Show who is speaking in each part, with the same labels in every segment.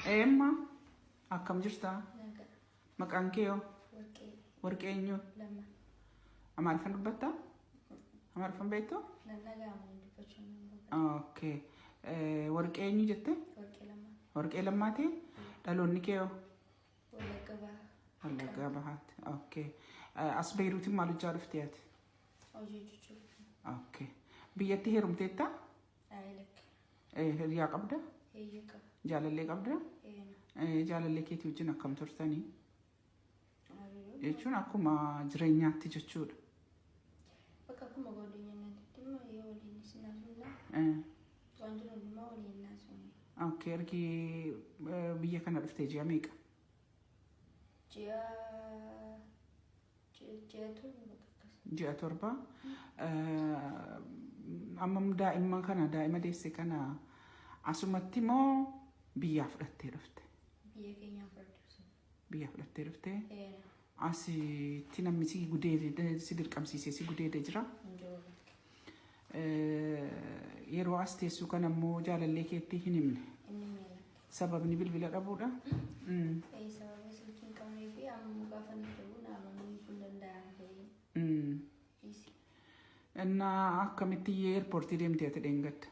Speaker 1: Emma akkam jirta? Maqaan kee yoo? Warqee eenyu? Amaariffaan dubbatta? Amaariffaan beektu? Okay. Warqee eenyu jette? Warqee Lammaati? Dhaloonni kee yoo? Wallaggaa Bahaati. Okay. As Beeruutiin maal hojjaa dhuftee ati? Okay. Biyyatti heerumteetta? Hiriyaa qabda? Jaalallee qabda? Jaalallee keetii wajjin akkam turtanii? Jechuun akkuma jireenyaatti jechuudha.
Speaker 2: Bakka akkuma godinyaatti dhimma yoo waliin sinaasuna. Wanti hundumaa waliin naasuni.
Speaker 1: Okay, ergi biyya kana dhuftee ji'a meeqa? Ji'a torba. Amma daa'imman kana daa'ima deesse kana asumatti moo biyyaa fudhattee dhufte?
Speaker 2: Biyya keenyaa fudhatte.
Speaker 1: Biyya fudhattee dhufte? Asitti namni si gudeede si dirqamsiisee si gudeede jira? Yeroo as teessuu kana immoo jaalallee keetti hin himne? Sababni bilbila dhabuudha?
Speaker 2: Sababa silkiin qabnee fi amma gaafa ni ta'u naamanii sun danda'an.
Speaker 1: Inna akkamitti eerpoortii deemtee ati dheengadda?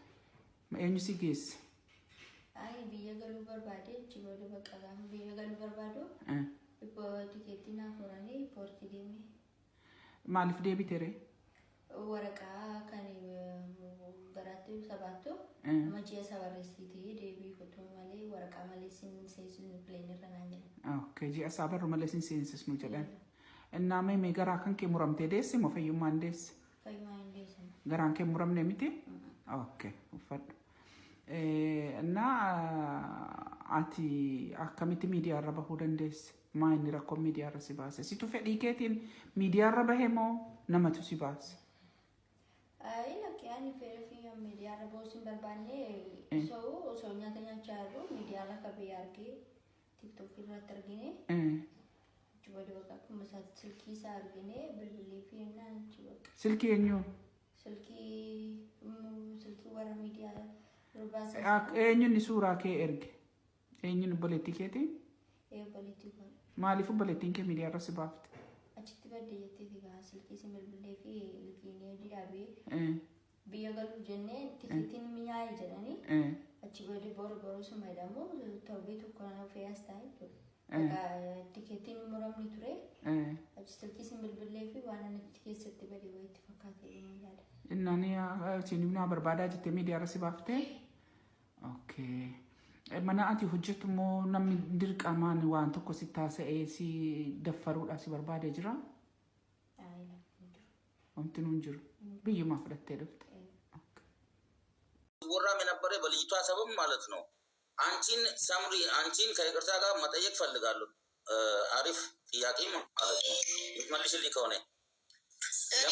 Speaker 1: Eenyu si geesse?
Speaker 2: Biyya galuu barbaade jiboota bakka gaafa biyya galuu barbaadu tikeettii naaf horanii poortii deemee.
Speaker 1: Maaliif deebite ree?
Speaker 2: Waraqaa kan garaatti sabaattu majjii sabarreessitii deebii kutuu malee waraqaa malee sin seensisnu pileenirra naan jedhan.
Speaker 1: Okay, ji'a sabarru malee sin seensisnu jedhan. Innaa mee garaa kan kee muramtee deesse moo fayyummaan deesse?
Speaker 2: Fayyummaan deesse.
Speaker 1: Garaan kee muramne miti? Okay, uffadhu. Ati akkamitti miidiyaarra bahuu dandeesse? Maa inni rakkoo miidiyaarra si baase? Situ fedhii keetiin miidiyaarra bahe moo namatu si baase?
Speaker 2: Lakkee ani fedhii fi miidiyaarra bahuu sin barbaanne osoo nyaata nyaachaa jiru miidiyaarra akka biyya argee tiktookii irratti argine jiboota bakka akkuma silkii isaa argine bilbilii fi naan jiboota.
Speaker 1: Silkii eenyu?
Speaker 2: Silkii warra miidiyaa.
Speaker 1: Eenyuun suuraa kee erge? Eenyuun obboleettii keetii?
Speaker 2: Obboleettii kun.
Speaker 1: Maaliif obboleettiin kee miidiyaarra si baafte?
Speaker 2: Achitti baddee jettee fiigaa silkii si bilbilee fi ilkiinee didaabee biyya galuu jennee tikeetiin mi'aayee jedhanii achi booddee boru suma jedhamu torbee tokko nama fe'as taa'e tikeetiin muramni ture achi silkii si bilbilee fi waan ani keessatti badee wayitti fakkaatee deemuu yaada.
Speaker 1: Innaan sinimnaa barbaadaa jettee miidiyaarra si baaftee? Okay. Mana ati hojjetu moo namni dirqamaan waan tokko si taasisee si daffaruudhaa si barbaadee jira? Wanti nuun jiru. Biyyumaa fudhattee dhufte.
Speaker 3: ወራም የነበረ በልጅቷ ሰበብ ማለት ነው። አንቺን ሳምሪ አንቺን ከይቅርታ ጋር መጠየቅ ፈልጋለሁ። አሪፍ ጥያቄ ማለት ነው። ልትመልሽልኝ ከሆነ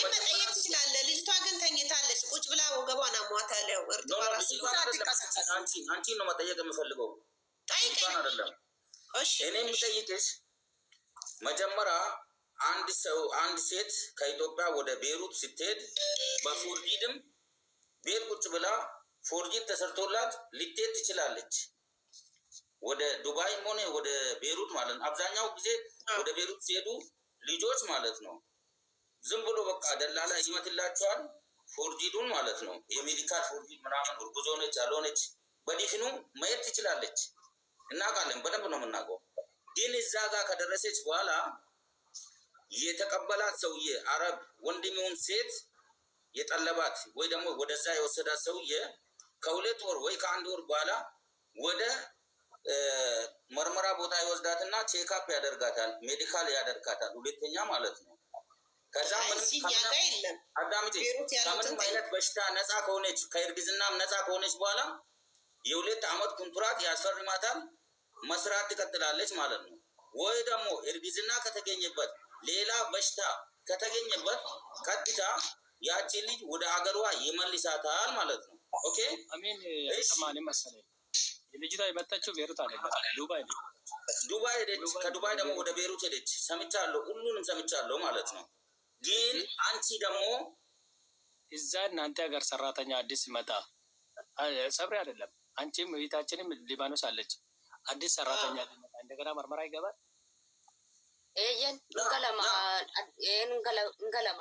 Speaker 4: መጠየቅ ትችላለህ። ልጅቷ ግን ተኝታለች። ቁጭ ብላ ወገቧን አሟታል።
Speaker 3: አንቺን ነው መጠየቅ የምፈልገው። ጠይቀኝ አይደለም። እሺ እኔ የምጠይቅሽ መጀመሪያ አንድ ሴት ከኢትዮጵያ ወደ ቤሩት ስትሄድ በፎርጂድም ቤት ቁጭ ብላ ፎርጂድ ተሰርቶላት ልትሄድ ትችላለች። ወደ ዱባይ ሆነ ወደ ቤሩት ማለት ነው። አብዛኛው ጊዜ ወደ ቤሩት ሲሄዱ ልጆች ማለት ነው ዝም ብሎ በቃ ደላላ ይመትላቸዋል ፎርጂዱን ማለት ነው። የሜዲካል ፎርጂድ ምናምን እርጉዝ ሆነች ያልሆነች በዲፍኑ ማየት ትችላለች። እናውቃለን፣ በደንብ ነው የምናውቀው። ግን እዛ ጋር ከደረሰች በኋላ የተቀበላት ሰውዬ አረብ ወንድሜውን ሴት የጠለባት ወይ ደግሞ ወደዛ የወሰዳት ሰውዬ ከሁለት ወር ወይ ከአንድ ወር በኋላ ወደ መርመራ ቦታ ይወስዳትና ቼክአፕ ያደርጋታል፣ ሜዲካል ያደርጋታል። ሁለተኛ ማለት ነው። ከዛ ከምንም አይነት በሽታ ነፃ ከሆነች ከእርግዝናም ነፃ ከሆነች በኋላ የ2 ዓመት ኮንትራት ያስፈርማታል። መስራት ትቀጥላለች ማለት ነው። ወይ ደግሞ እርግዝና ከተገኘበት ሌላ በሽታ ከተገኘበት ቀጥታ ያቺ ልጅ ወደ ሀገሯ ይመልሳታል ማለት ነው። ኦኬ
Speaker 5: አሜን። ተማኒ መሰለኝ ልጅቷ የመጣችው ቤሩት አይደለም፣ ዱባይ ሄደች። ከዱባይ ደግሞ ወደ ቤሩት ሄደች። ሰምቻለሁ፣ ሁሉንም ሰምቻለሁ ማለት ነው። ግን አንቺ ደግሞ እዛ እናንተ ሀገር ሰራተኛ አዲስ መጣ ሰብሬ አይደለም። አንቺም እህታችንም ሊባኖስ አለች። አዲስ ሰራተኛ እንደገና ምርመራ ይገባል።
Speaker 2: ኤየን እንገለማ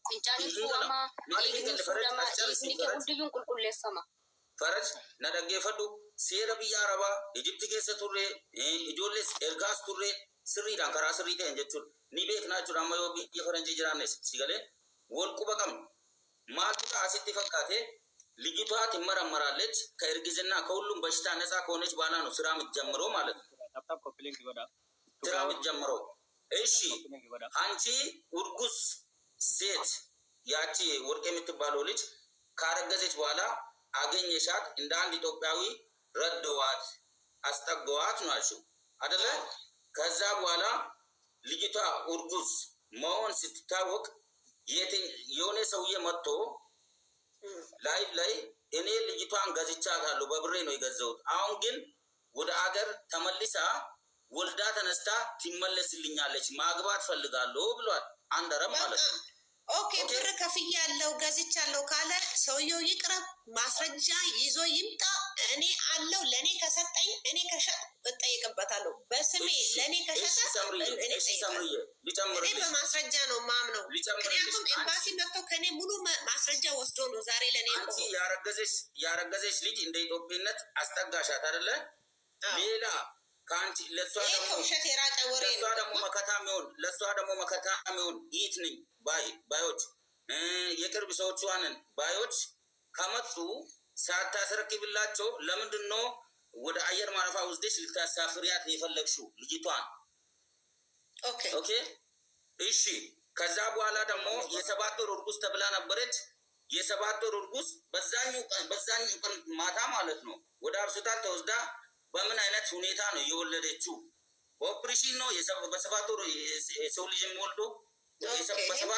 Speaker 2: ፍንጫኒ ፉአማ ኢግኒሱደማ ኢግኒኬ ሁንድዩን ቁልቁሌፈማ
Speaker 3: ፈረጅ ነደጌፈዱ ሴረ ብያ አረባ ኢጅፕት ኬሰ ቱሬ ኢጆሌስ ኤርጋስ ቱሬ ስሪዳን ከራ ስሪ ተን ጀቹን ኒ ቤክናቹ ዳማዮ ብየ ፈረንጅ ጅራነስ ሲገሌ ወልቁ በቀም ማልቱ አሲቲ ፈካቴ ልጅቷ ትመረመራለች። ከእርግዝና ከሁሉም በሽታ ነፃ ከሆነች በኋላ ነው ስራ የምትጀምረው ማለት ነው። ስራ የምትጀምረው እሺ። አንቺ እርጉዝ ሴት ያቺ ወርቅ የምትባለው ልጅ ካረገዘች በኋላ አገኘሻት፣ እንደ አንድ ኢትዮጵያዊ ረድዋት አስጠገዋት ናቸው አይደለ? ከዛ በኋላ ልጅቷ እርጉዝ መሆን ስትታወቅ የሆነ ሰውዬ መጥቶ ላይቭ ላይ እኔ ልጅቷን ገዝቻታለሁ በብሬ ነው የገዛሁት፣ አሁን ግን ወደ አገር ተመልሳ ወልዳ ተነስታ ትመለስልኛለች ማግባት ፈልጋለሁ ብሏል። አንደረም ማለት ነው።
Speaker 4: ኦኬ ብር ከፍያለሁ ገዝቻለሁ ካለ ሰውየው ይቅረብ፣ ማስረጃ ይዞ ይምጣ። እኔ አለው ለኔ ከሰጠኝ እኔ ከሸጥ እጠይቅበታለሁ። በስሜ ለኔ ከሸጠ እኔ በማስረጃ ነው ማምነው። ምክንያቱም ኤምባሲ መጥቶ ከኔ ሙሉ ማስረጃ ወስዶ ነው ዛሬ ለኔ
Speaker 3: አንቺ ያረገዘች ልጅ እንደ ኢትዮጵያነት አስጠጋሻት አይደለ? ሌላ ካንቺ ለሷ ደግሞ መከታ ሚሆን ይት ነኝ ባዮች የቅርብ ሰዎቿንን ባዮች ከመጡ ሳታስረክብላቸው ለምንድን ነው ወደ አየር ማረፊያ ወስደሽ ልታሳፍሪያት የፈለግሽው ልጅቷን? ኦኬ እሺ። ከዛ በኋላ ደግሞ የ7 ወር እርጉዝ ተብላ ነበረች። የ7 ወር እርጉዝ በዛኛው ቀን ማታ ማለት ነው ወደ ሆስፒታል ተወስዳ በምን አይነት ሁኔታ ነው የወለደችው? ኦፕሬሽን ነው በ7 ወር የሰው ልጅ የሚወልደው? በ7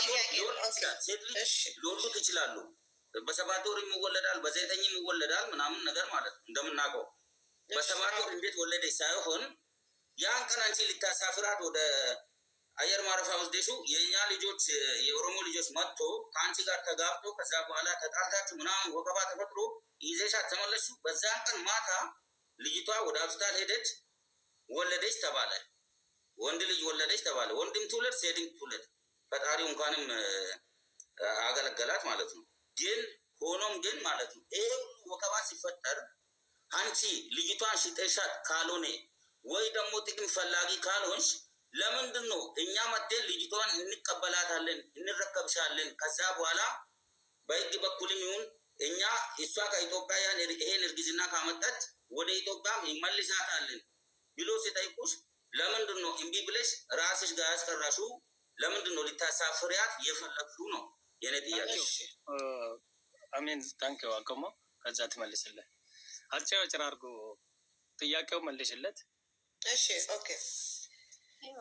Speaker 3: ወር ሴት ልጅ ሊወልዱ ይችላሉ። በ7 ወር ይወለዳል፣ በ9 ይወለዳል ምናምን ነገር ማለት ነው እንደምናውቀው። በ7 ወር እንዴት ወለደች ሳይሆን ያን ቀን አንቺ ልታሳፍራት ወደ አየር ማረፊያ ወስደሽው የኛ ልጆች የኦሮሞ ልጆች መጥቶ ከአንቺ ጋር ተጋብቶ ከዛ በኋላ ተጣልታችሁ ምናምን ወከባ ተፈጥሮ ይዘሻት ተመለስሽው። በዛን ቀን ማታ ልጅቷ ወደ ሆስፒታል ሄደች፣ ወለደች ተባለ። ወንድ ልጅ ወለደች ተባለ። ወንድም ትውለድ ሴትም ትውለድ ፈጣሪው እንኳንም አገለገላት ማለት ነው። ግን ሆኖም ግን ማለት ነው ይሄ ወከባ ሲፈጠር አንቺ ልጅቷን ሽጠሻት ካልሆነ ወይ ደግሞ ጥቅም ፈላጊ ካልሆንሽ ለምንድን ነው እኛ መጥተን ልጅቷን እንቀበላታለን እንረከብሻለን፣ ከዛ በኋላ በህግ በኩልም ይሁን እኛ እሷ ከኢትዮጵያውያን ይሄን እርግዝና ካመጣች ወደ ኢትዮጵያ ይመልሳታለን ብሎ ሲጠይቁሽ ለምንድን ነው እምቢ ብለሽ ራስሽ ጋር ያስቀራሹ? ለምንድን ነው ልታሳፍሪያት የፈለግሽው ነው የኔ ጥያቄ።
Speaker 5: አሜን ታንኪው አቆሞ ከዛ ትመልስልህ አጭር አድርጎ ጥያቄው መልሽለት።
Speaker 4: እሺ ኦኬ።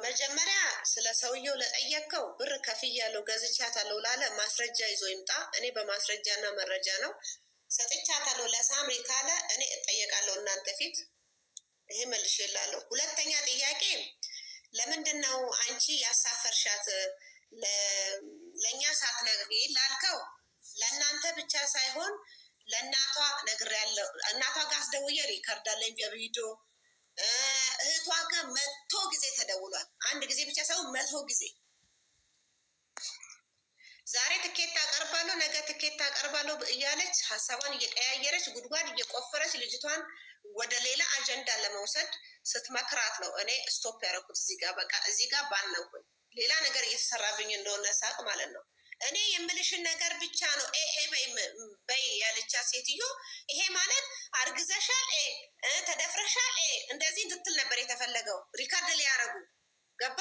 Speaker 4: መጀመሪያ ስለ ሰውየው ለጠየቀው ብር ከፍያለሁ ገዝቻታለሁ ላለ ማስረጃ ይዞ ይምጣ። እኔ በማስረጃና መረጃ ነው ሰጥቻታለሁ ለሳምሪ ካለ እኔ እጠየቃለሁ እናንተ ፊት። ይሄ መልሼላለሁ። ሁለተኛ ጥያቄ ለምንድን ነው አንቺ ያሳፈርሻት ለእኛ ሳትነግሪ ላልከው፣ ለእናንተ ብቻ ሳይሆን ለእናቷ ነግሬያለሁ። እናቷ ጋር አስደውዬ ሪከርድ አለኝ በቪዲዮ። እህቷ ጋር 100 ጊዜ ተደውሏል። አንድ ጊዜ ብቻ ሳይሆን 100 ጊዜ። ዛሬ ትኬት ታቀርባለሁ ነገ ትኬት ታቀርባለሁ እያለች ሀሳቧን እየቀያየረች ጉድጓድ እየቆፈረች ልጅቷን ወደ ሌላ አጀንዳ ለመውሰድ ስትመክራት ነው እኔ ስቶፕ ያደረኩት። እዚህ ጋር በቃ እዚህ ጋር ባልነኩኝ ሌላ ነገር እየተሰራብኝ እንደሆነ ሳቅ ማለት ነው። እኔ የምልሽን ነገር ብቻ ነው በይ ያለቻ ሴትዮ። ይሄ ማለት አርግዘሻል፣ ተደፍረሻል እንደዚህ እንድትል ነበር የተፈለገው። ሪካርድ ሊያረጉ ገባ።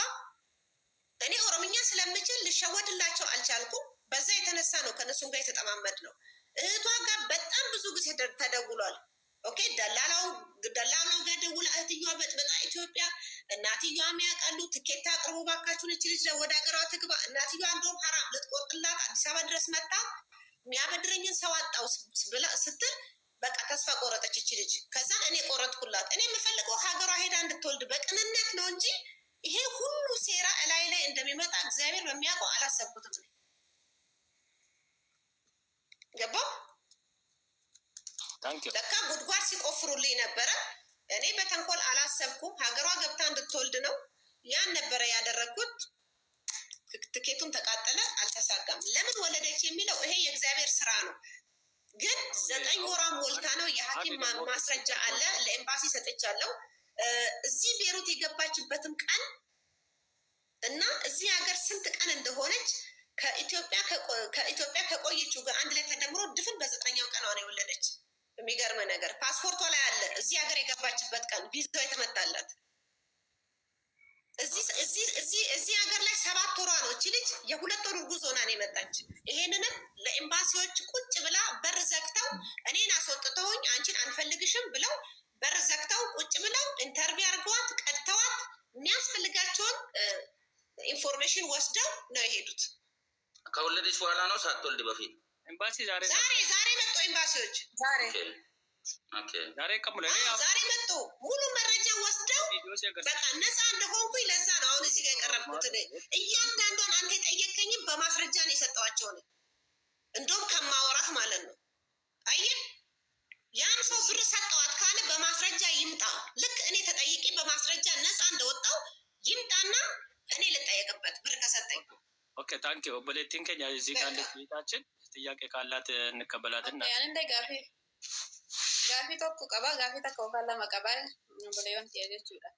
Speaker 4: እኔ ኦሮምኛ ስለምችል ልሸወድላቸው አልቻልኩም። በዛ የተነሳ ነው ከነሱም ጋር የተጠማመድ ነው። እህቷ ጋር በጣም ብዙ ጊዜ ተደውሏል። ኦኬ ደላላው ጋር ደውላ እህትየዋ በጥበጣ ኢትዮጵያ እናትየዋም ያውቃሉ። ትኬት አቅርቦ ባካችሁን እች ልጅ ወደ ሀገሯ ትግባ። እናትየዋ እንደውም ሀራም ልትቆርጥላት አዲስ አበባ ድረስ መጣ። የሚያበድረኝን ሰው አጣው ስትል በቃ ተስፋ ቆረጠች እች ልጅ። ከዛ እኔ ቆረጥኩላት። እኔ የምፈልገው ሀገሯ ሄዳ እንድትወልድ በቅንነት ነው እንጂ ይሄ ሁሉ ሴራ እላይ ላይ እንደሚመጣ እግዚአብሔር በሚያውቀው አላሰብኩትም። ገባ። ለካ ጉድጓድ ሲቆፍሩልኝ ነበረ። እኔ በተንኮል አላሰብኩም። ሀገሯ ገብታ እንድትወልድ ነው ያን ነበረ ያደረኩት። ትኬቱም ተቃጠለ፣ አልተሳካም። ለምን ወለደች የሚለው ይሄ የእግዚአብሔር ስራ ነው። ግን 9 ወሯን ሞልታ ነው። የሐኪም ማስረጃ አለ፣ ለኤምባሲ ሰጥቻለሁ። እዚህ ቤሩት የገባችበትም ቀን እና እዚህ ሀገር ስንት ቀን እንደሆነች ከኢትዮጵያ ከቆየችው ጋር አንድ ላይ ተደምሮ ድፍን በ9ኛው ቀኗ ነው የወለደች። የሚገርመ ነገር ፓስፖርቷ ላይ አለ እዚህ ሀገር የገባችበት ቀን ቪዛው የተመታላት። እዚህ ሀገር ላይ 7 ወሯ ነው። እቺ ልጅ የ2 ወር ጉዞ ሆና ነው የመጣች። ይሄንንም ለኤምባሲዎች ቁጭ ብላ በር ዘግተው እኔን አስወጥተውኝ አንቺን አንፈልግሽም ብለው በር ዘግተው ቁጭ ብለው ኢንተርቪው አድርገዋት ቀድተዋት የሚያስፈልጋቸውን ኢንፎርሜሽን ወስደው ነው የሄዱት።
Speaker 3: ከወለደች በኋላ ነው ሳትወልድ በፊት?
Speaker 5: ኤምባሲ ዛሬ
Speaker 4: መጡ ኤምባሲዎች ዛሬ መጡ። ሙሉ መረጃ ወስደው በቃ ነፃ እንደሆንኩኝ ለዛ ነው አሁን እዚህ ጋር የቀረብኩት። እያንዳንዷን አንተ የጠየቀኝም በማስረጃ ነው የሰጠዋቸው ነው። እንደውም ከማወራህ ማለት ነው። አየህ ያን ሰው ብር ሰጠዋት ካለ በማስረጃ ይምጣ። ልክ እኔ ተጠይቄ በማስረጃ ነፃ እንደወጣው ይምጣና እኔ ልጠየቅበት ብር ከሰጠኝ።
Speaker 5: ኦኬ ታንኪ ኦቦሌቲን ከኛ እዚህ ካለች ቤታችን ጥያቄ ካላት እንቀበላትና
Speaker 6: ያንንደ ጋፊ tokko qaba gaafii takka ofaan lama qaba boleewwan ta'e jechuudha.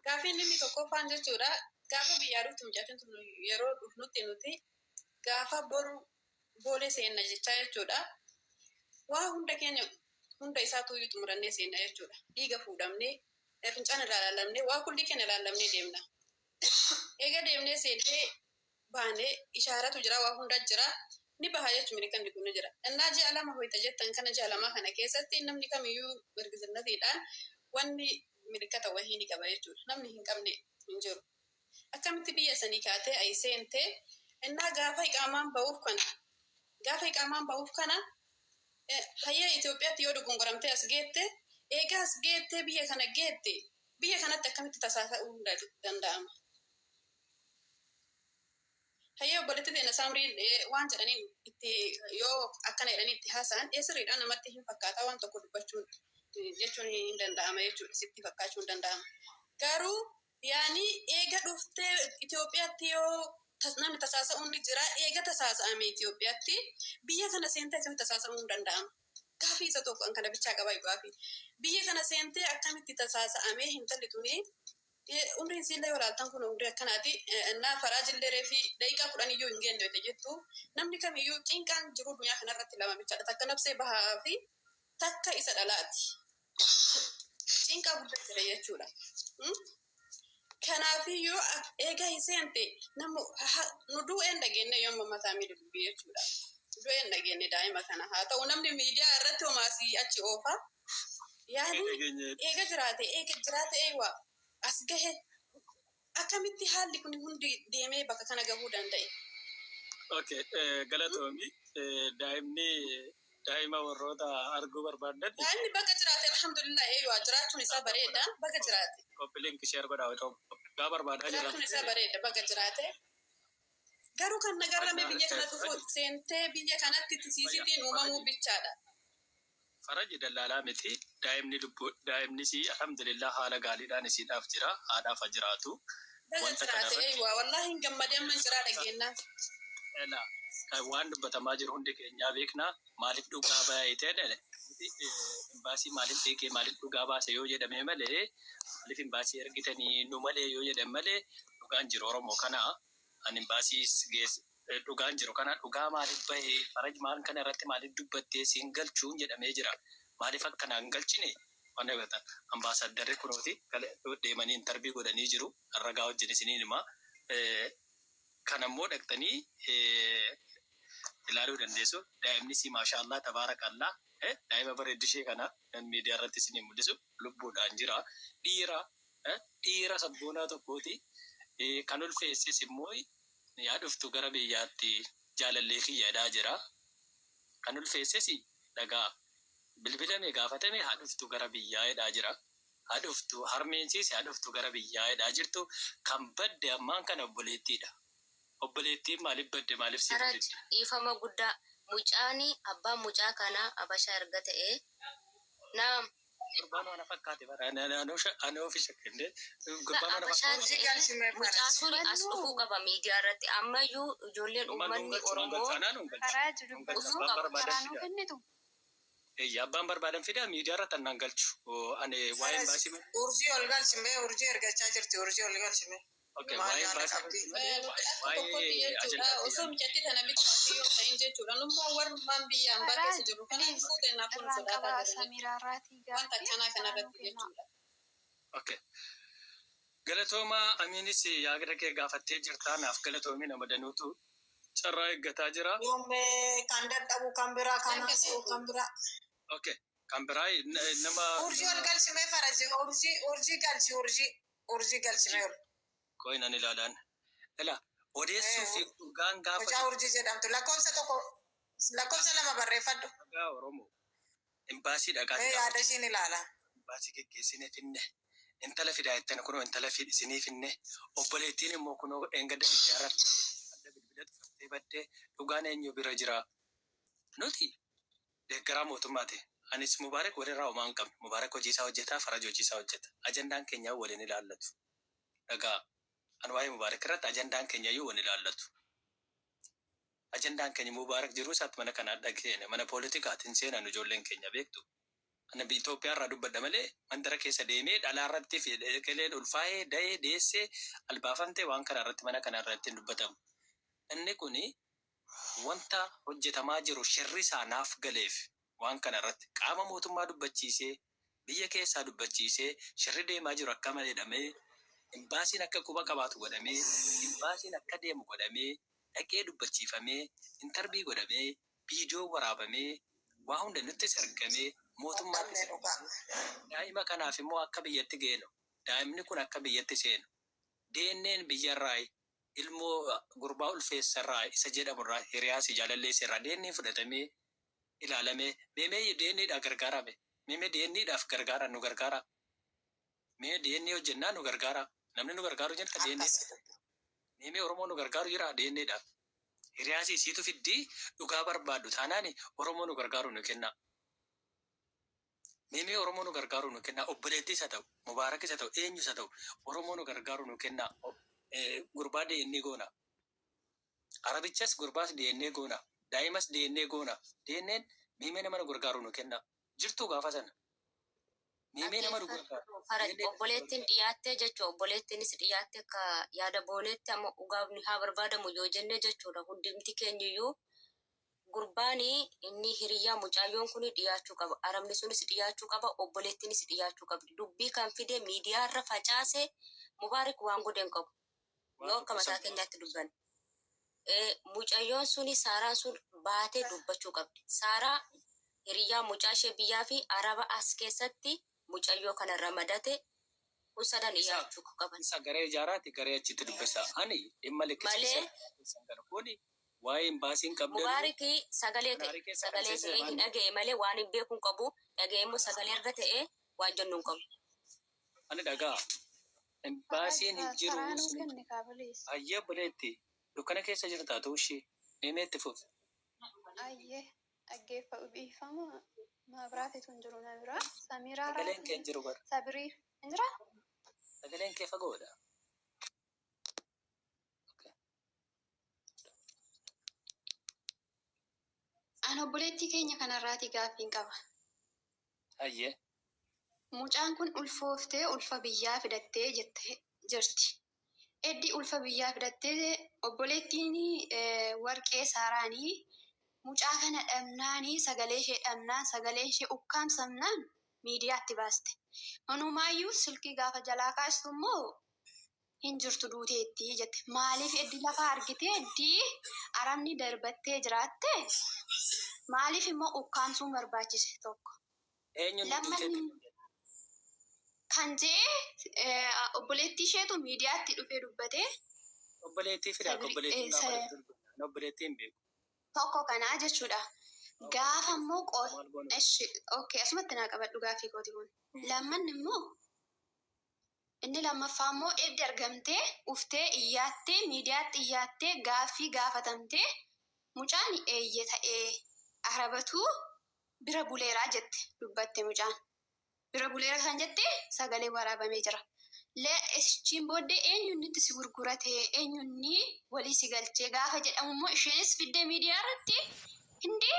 Speaker 6: Gaafiin inni tokkoffaan jechuudha gaafa biyyaa dhuftu mucaatiin tun yeroo dhufnutti nuti gaafa boru boolee seenna jechaa jechuudha. Waa hunda keenya hunda isaa tuyyuu xumurannee seenna jechuudha. Dhiiga fuudhamnee fincaan irraa ilaallamnee waa kulli keenya ilaallamnee deemna. Eega deemnee seentee baanee ishaaratu jira waa hunda jira. Ni bahaa jechuun kan dikunu jira. Innaa ji'a lama ho'ita jettan kana ji'a lamaa kana keessatti namni kamiyyuu ergisinatiidhaan wanni milikkata wahii ni qaba jechuudha. Namni hin qabne hin jiru. Akkamitti biyya sanii kaatee ayi seentee innaa gaafa iqaamaan ba'uuf kana hayya Itoophiyaatti yoo dogongoramtee as geette eegaa as geettee biyya kana geette biyya kanatti akkamitti tasaasa'uu danda'ama. Hayya obboleetti deena saamriin waan jedhaniin itti yoo akkana jedhanii itti haasa'an sirriidhaan namatti hin fakkaata waan tokko dubbachuun jechuun hin danda'ama jechuudha. Sitti fakkaachuu hin danda'ama. Garuu yaani eega dhuftee Itoophiyaatti yoo namni tasaasa'uun ni jira. Eega tasaasa'ame Itoophiyaatti biyya kana seentee akkamitti tasaasa'uu hin danda'ama. Gaafii isa tokko kana bichaa qaba gaafii. Biyya kana seentee akkamitti tasaasa'ame hin tallituni. Umriin siillee walaaltaan kun umrii akkanaati. Innaa faraajillee reefii daqiiqaa 10 iyyuu hin geenye jettu namni kamiyyuu cinqaan jiru dunyaa kanarratti lama bichaadha. Takka nabsee bahaa fi takka isa dhalaati. Cinqaa guddaa jira jechuudha. Kanaafiyyuu eega hin seente nu du'een dhageenye yoo mataa miidhaguu jechuudha. Du'een dhageenye daa'ima kana haa ta'u namni miidiyaa irratti homaasii achi oofa. Yaani eega jiraate eewaa. As gahe akkamitti haalli kun hundi deemee bakka kana gahuu danda'e?
Speaker 5: Okay, galatoomi daa'ima warroota arguu barbaadan.
Speaker 6: Daa'imni bakka jiraate alhamdulillah jiraachuun isaa bareeda bakka jiraate.
Speaker 5: Koppiliin kishee godhaa gaa barbaadaa jira.
Speaker 6: Jiraachuun isaa bareeda bakka jiraate. Garuu kan nagarrame biyya kana dhufu seentee biyya kanatti tisiisitiin uumamuu bichaadha.
Speaker 5: Faraji dallaalaa miti daa'imni si alhamdulillah haala gaaliidhaan isiidhaaf jira haadhaaf jiraatu.
Speaker 6: Wanta kanarratti wallahi hin gammadee amma jira dhageenyaa.
Speaker 5: Waan dubbatamaa jiru hundi keenyaa beekna maaliif dhugaa baay'ee ta'e imbaasii maaliif beekee maaliif dhugaa baase yoo jedhame malee maaliif imbaasii ergitanii nu malee yoo jedhame malee dhugaan jiru Oromoo kana ani imbaasii dhugaan jiru kana dhugaa maaliif bahee Faraj maal kana irratti maaliif dubbattee siin galchuun jedhamee jira. Maaliif akkanaa hin galchine waan eegatan ambaasaddarri kunooti deemanii intarbii godhanii jiru ragaa wajjin isiniin hima. Kanammoo dhaqxanii ilaaluu dandeessu. Daa'imni si maashaallah tabaarakallaa daa'ima bareeddishee kana miidiyaa irratti isiniin mul'isu lubbuudhaan jira. Dhiira sabboonaa tokkooti. Kan ulfeessis immoo yaa dhuftu gara biyyaatti jaalallee kiyyaadhaa jira. Kan ulfeessis dhagaa bilbilamee gaafatame haa dhuftu gara biyyaadhaa jira. Haa dhuftu harmeensis haa dhuftu gara biyyaadhaa jirtu kan badde ammaan kana obboleettiidha. Obboleettiin maaliif badde maaliif si badde?
Speaker 7: Ifama guddaa mucaani abbaan mucaa kana abashaa erga ta'e naam
Speaker 5: Gurbaan waan fakkaate bara ani ofisha kende gurbaan waan
Speaker 2: mucaan as dhufuu qaba miidiyaa irratti ammayyuu ijoolleen uummanni Oromoo
Speaker 6: karaa jiru karaa nu kennitu.
Speaker 5: Abbaan barbaadan fida miidiyaa irratti annaan galchu. Ani waa'een baasii
Speaker 4: urjii ol galchime urjii ergachaa jirti urjii ol galchime.
Speaker 5: Okay, waa'een baasii
Speaker 6: osoo mijatti kana bittaatti yoo ta'in jechuudha. Nummaa warrumaan biyyaan bakkeessa jiru kana fuudhee naaf kun sodaata jirani. Wanta akkanaa kanarratti jechuudha.
Speaker 5: Okay. Galatooma Aminis yaada kee gaafattee jirta naaf galatoomi nama danuutu carraa eeggataa jira.
Speaker 4: Yoomee kan dadhabu kan biraa kan haasa'u kan biraa.
Speaker 5: Okay. Kan biraa nama
Speaker 4: urjii ol galchime faraji urjii galchime ol.
Speaker 5: Koinan ilaalaan. Ila odeessuu fi dhugaan gaafa.
Speaker 4: Hojaa urjii jedhamtu lakkoofsa lama barreeffadhu.
Speaker 5: Dhagaa Oromoo. Imbaasii dhagaa.
Speaker 4: Yaada ishiin ilaala.
Speaker 5: Imbaasii geggeessinee finne. Intala fidaa ittiin kunoo intala isinii finne. Obboleettiin immoo kunoo eengada ijaarratti. Adda bilbilatti fattee baddee dhugaan eenyu bira jira. Nuti deeggaraa mootummaati. Anis Mubaarak walirraa homaa hin qabne. Mubaarak hojii isaa hojjeta, Faraj hojii isaa hojjeta. Ajandaan keenya waliin ilaallatu. Dhagaa. Anwaa'ee Mubaarak irratti ajandaan keenya iyyuu waliin ilaallatu. Ajandaan keenya Mubaarak jiruu isaatti mana kanaa dhaggeene mana pooletikaatiin seenan ijoolleen keenya beektu. Ana Itoophiyaa irraa dubbadha malee mandara keessa deemee dhalaa irratti fi keleen ulfaa'ee da'ee deessee albaafamtee waan kana irratti mana kana irratti dubbatamu. Inni kuni wanta hojjetamaa jiru shirri isaa naaf galeef waan kana irratti qaama mootummaa dubbachiisee biyya keessaa dubbachiisee shirri deemaa jiru akka maledhamee imbaasiin akka quba qabaatu godhamee imbaasiin akka deemu godhamee dhaqee dubbachiifamee intarbii godhamee viidiyoo waraabamee waa hunda nutti ergamee mootummaatti daa'ima kanaaf immoo akka biyyatti geenu daa'imni kun akka biyyatti seenu deenneen biyyarraa ilmoo gurbaa ulfeessarraa isa jedhamurraa hiriyaasi jaalalleessirraa deenneen fudhatamee ilaalamee meemee deenniidhaaf gargaarame meemee deenniidhaaf gargaara nu gargaara mee deennee hojjennaa nu gargaara namni nu gargaaru jenna deennee meemee Oromoo nu gargaaru jira deenniidhaaf hiriyaasi isiitu fiddii dhugaa barbaaddu taanaani Oromoo nu gargaaru nu kenna. Meemee Oromoo nu gargaaru nu kenna obboleettii isa ta'u Mubaarak isa ta'u eenyu isa ta'u Oromoo nu gargaaru nu kenna gurbaa deennee goona. Arabichas gurbaas deennee goona. Daa'imas deennee goona. Deenneen meemee nama nu gargaaru nu kenna. Jirtuu gaafa sana. Meemee nama nu gargaaru.
Speaker 2: Obboleettiin dhiyaattee jechuudha. Obboleettiinis dhiyaattee akka yaada booneetti amma dhugaafni haa barbaadamu yoo jenne jechuudha. Hundumti keenyiyyuu gurbaanii inni hiriyaa mucayyoon kun dhiyaachuu qaba. Arabni sunis dhiyaachuu qaba. Obboleettiinis dhiyaachuu qabdi. Dubbii kan fide miidiyaa irra facaase Mubaarak waan godhen qabu. Yoo akka mataa keenyaatti dubbanne. Mucayyoon suni Saaraan sun baatee dubbachuu qabdi. Saaraa hiriyaa mucaa ishee biyyaa fi Araba as keessatti mucayyoo kana ramadate kun sadan dhiyaachuu qaban.
Speaker 5: Isa garee ijaaraati garee achitti dubbisa. Ani dhimma liqeessisa. Kuni waa'ee imbaasiin qabdan.
Speaker 2: Mubaariki sagalee ta'ee hin dhaga'e malee waan hin beekun qabu. Dhaga'e immoo sagalee erga ta'e waan jennu hin qabu.
Speaker 5: Ani dhagaa. Imbaasiin hin jiru. Ayyee buleetti. Dukkana keessa jirta ta'uu ishee meemee itti fuuf.
Speaker 6: Ayyee dhaggeeffatu dhiifama maabiraatitu hin jiru na bira. Samiraa
Speaker 5: sagaleen kee hin jiru bara.
Speaker 6: Sabirii hin jira.
Speaker 5: Sagaleen kee fagoodha.
Speaker 6: Ani obboleettii keenya kanarraati gaaffiin qaba.
Speaker 5: Ayyee.
Speaker 6: Mucaan kun ulfooftee ulfa biyyaa fidattee jettee jirti. Eddi ulfa biyyaa fidattee obboleettiin warqee Saaraanii mucaa kana dhabnaanii sagalee ishee dhabnaan sagalee ishee ukkaamsamnaan miidiyaatti baaste. Manumaayyuu silkii gaafa jalaa kaastu immoo hin jirtu duuteetti jette. Maaliif eddi lafa argitee eddi Arabni darbattee jiraatte maaliif immoo ukkaamsuun barbaachise tokko. Kan jee obboleettii isheetu miidiyaatti dhufee dubbate.
Speaker 5: Obboleettii fidaa obboleettiin beeku.
Speaker 6: Tokko kanaa jechuudha. Gaafa immoo okay asumatti naa qabadhu gaaffii kooti kun. Lammanni immoo inni lammaffaa immoo eddi argamtee uftee iyyaattee miidiyaatti iyyaattee gaaffii gaafatamtee mucaan eeyye ta'ee Arabatu bira buleeraa jette dubbatte mucaan.
Speaker 7: bira buleera kan jette sagalee waraabamee jira. Le'eessiin booddee eenyuun itti si gurgurate eenyuun walii si galchee gaafa jedhamu immoo isheenis fiddee miidiyaa irratti hindi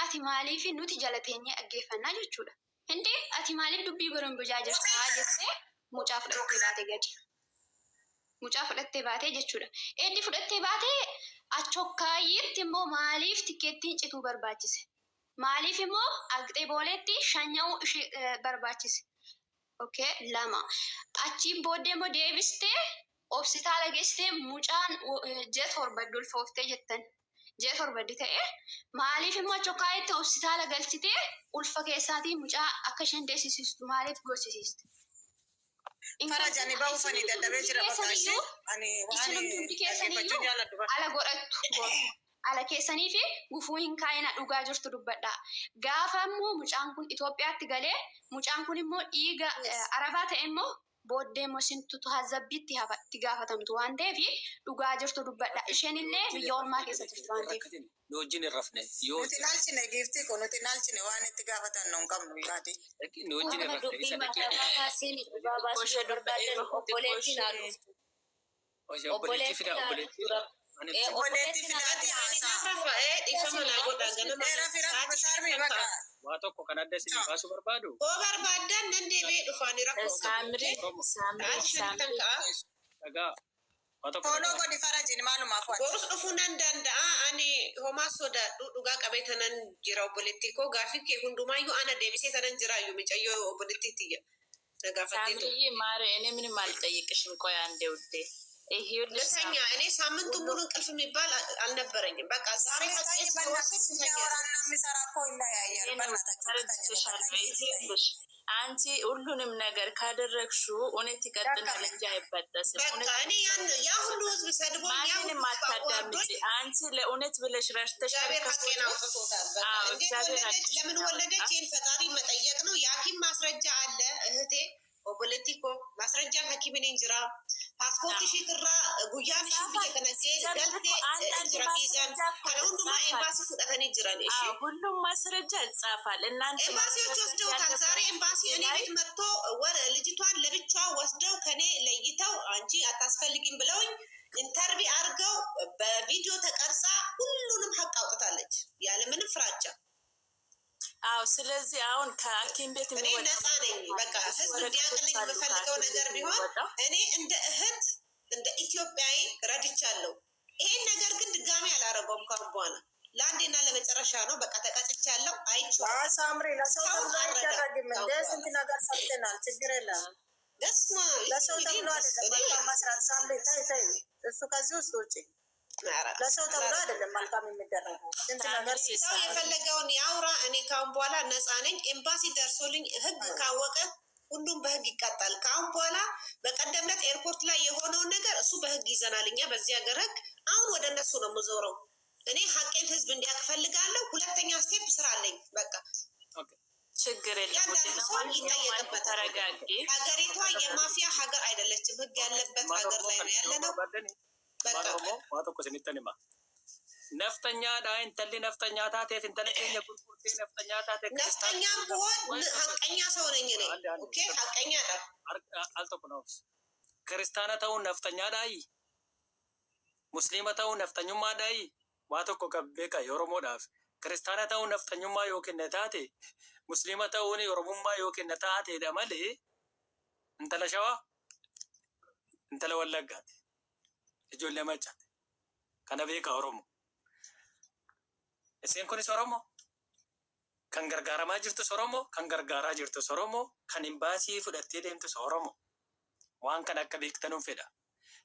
Speaker 7: ati maaliif nuti jala teenyee dhaggeeffannaa jechuudha. Hindi ati maaliif dubbii biroon bujaa jirtaa jettee mucaa fudhattee baatee gadi. Mucaa fudhattee baatee jechuudha. Eeddi fudhattee baatee achokkaayyiitti immoo maaliif tikkeettiin cituu barbaachise? Maaliif immoo agxee booleetti shanya'uu barbaachise? Okay, lama. Achiin booddee immoo deebistee hospitaala geessitee mucaan ji'a torba ulfooftee jettan. Ji'a torba ta'e maaliif immoo achokkaayyiitti hospitaala galchitee ulfa keessaatii mucaa akka isheen deessisiistu maaliif gorsisiiste?
Speaker 4: Farajani bahu fani dadhabee jira bakkaashee.
Speaker 7: Isinumtuuti keessaniyyuu ala godhattu. Ala keessanii fi gufuu hin kaayina dhugaa jirtu dubbadha. Gaafa immoo mucaan kun Itoophiyaatti galee mucaan kun immoo dhiiga Arabaa ta'e immoo booddee immoo sintutu hazabbiitti itti gaafatamtu waan ta'eef dhugaa jirtu dubbadha. Isheen illee biyya ormaa keessa jirtu waan ta'eef.
Speaker 5: Nuti hin rafne.
Speaker 4: Nuti naalchine giiftii kun nuti naalchine waan itti gaafatan nu hin qabnu yaade.
Speaker 5: Nuti hin rafne. Isa obboleetti fidaa obboleetti.
Speaker 4: Obboleetti fidaati
Speaker 5: waa tokko kan adda isin baasuu barbaadu.
Speaker 4: Oo barbaadan nan deebi'ee dhufaani rakkoo.
Speaker 5: Dhagaa.
Speaker 4: Fooloo godhi Farajin maalumaaf waan. Borus dhufuu nan danda'a ani homaa sodaadhu dhugaa qabee tanan jira obboleettii koo gaafii kee hundumaayyuu ana deebisee tanan jiraayyuu micayyoo obboleettiitti
Speaker 8: ሳምሪዬ ማረ እኔ ምንም አልጠይቅሽም። ቆይ አንዴ ውዴ
Speaker 4: ለተኛ እኔ ሳምንቱ ሙሉ እንቅልፍ የሚባል አልነበረኝም። በቃ ዛሬ
Speaker 8: አንቺ ሁሉንም ነገር ካደረግሽው እውነት ይቀጥላል እንጂ አይበጠስም።
Speaker 4: በቃ እኔ ያ ሁሉ ህዝብ ሰድቦኝ
Speaker 8: ማንንም አታዳምጪ። አንቺ ለእውነት ብለሽ ረሽተሻል።
Speaker 4: ለምን ወለደች ይህን ፈጣሪ መጠየቅ ነው። የሐኪም ማስረጃ አለ እህቴ ኦቦሌቲኮ ማስረጃ ሐኪም ነኝ ጅራ ፓስፖርት ሽትራ ጉያን ሽፍ የከነሴ ገልቴ ጅራ ጊዛን ከሁሉም ኤምባሲ ፍቀተኔ ጅራን እሺ
Speaker 8: ሁሉም ማስረጃ ይጻፋል። እናንተ
Speaker 4: ኤምባሲዎች ወስደውታል። ዛሬ ኤምባሲ እኔ ቤት መጥቶ ወር ልጅቷን ለብቻዋ ወስደው ከኔ ለይተው አንቺ አታስፈልጊም ብለውኝ ኢንተርቪው አድርገው በቪዲዮ ተቀርጻ ሁሉንም ሀቅ አውጥታለች ያለ ምንም ፍራቻ።
Speaker 8: አዎ ስለዚህ አሁን ከሐኪም ቤት
Speaker 4: እኔ ነፃ ነኝ። በቃ ህዝብ እንዲያውቅልኝ የምፈልገው ነገር ቢሆን እኔ እንደ እህት እንደ ኢትዮጵያዊ ረድቻለሁ። ይሄን ነገር ግን ድጋሚ አላረገውም። ካሁን በኋላ ለአንዴና ለመጨረሻ ነው። በቃ ተቀጭቻለሁ። አይቼዋለሁ።
Speaker 9: ሳምሪ ለሰው ተብሎ አይደረግም። እንደዚህ ነገር ሰርተናል። ችግር የለም።
Speaker 4: ደስማ
Speaker 9: ለሰው ተብሎ አይደለም መልካም መስራት። ሳምሪ ተይ እሱ ከዚህ ውስጥ ውጪ ለሰው ተብሎ አይደለም መልካም የሚደረገው። ስንት ነገር
Speaker 4: ሰው የፈለገውን ያውራ። እኔ ካሁን በኋላ ነፃ ነኝ። ኤምባሲ ደርሶልኝ ህግ ካወቀ ሁሉም በህግ ይቀጣል። ካሁን በኋላ በቀደም ዕለት ኤርፖርት ላይ የሆነውን ነገር እሱ በህግ ይዘናል። እኛ በዚህ ሀገር ህግ አሁን ወደ እነሱ ነው የምዞረው። እኔ ሀቄን ህዝብ እንዲያውቅ እፈልጋለሁ። ሁለተኛ ስቴፕ ስራ አለኝ። በቃ
Speaker 8: ችግር የለም።
Speaker 4: ያንዳንዱ ሰው ይጠየቅበታል። ሀገሪቷ የማፊያ ሀገር አይደለችም። ህግ ያለበት ሀገር ላይ ነው ያለነው።
Speaker 5: ነፍጠኛ ዳይን ተሊ ነፍጠኛ ታቴፍ እንተለከኛ ጉርጉርቴ ነፍጠኛ ታቴ
Speaker 4: ነፍጠኛ ብሆን ሀቀኛ ሰው ነኝ እኔ። ኦኬ ሀቀኛ ነው።
Speaker 5: አልተቆናውስ ክርስቲያና ተው ነፍጠኛ ዳይ ሙስሊማ ተው ነፍጠኙማ ዳይ ዋተኮ ከቤካ የኦሮሞ ዳፍ ክርስቲያና ተው ነፍጠኙማ ዮኪን ታቴ ሙስሊማ ተው የኦሮሞማ ዮኪን ታቴ ደማሌ እንተለሸዋ እንተለወለጋት ijoollee maccaate kana beeka Oromoo. Isheen kunis Oromoo kan gargaaramaa jirtus Oromoo kan gargaaraa jirtus Oromoo kan imbaasii fudhattee deemtus Oromoo. Waan kan akka beektanuun fedha.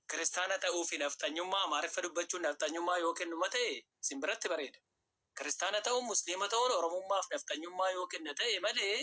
Speaker 5: Kiristaana ta'uu fi nafxanyummaa Amaariffa dubbachuun nafxanyummaa yoo kennuma ta'e isin biratti bareeda. Kiristaana ta'uun Musliima ta'uun Oromummaaf nafxanyummaa yoo kenna ta'e malee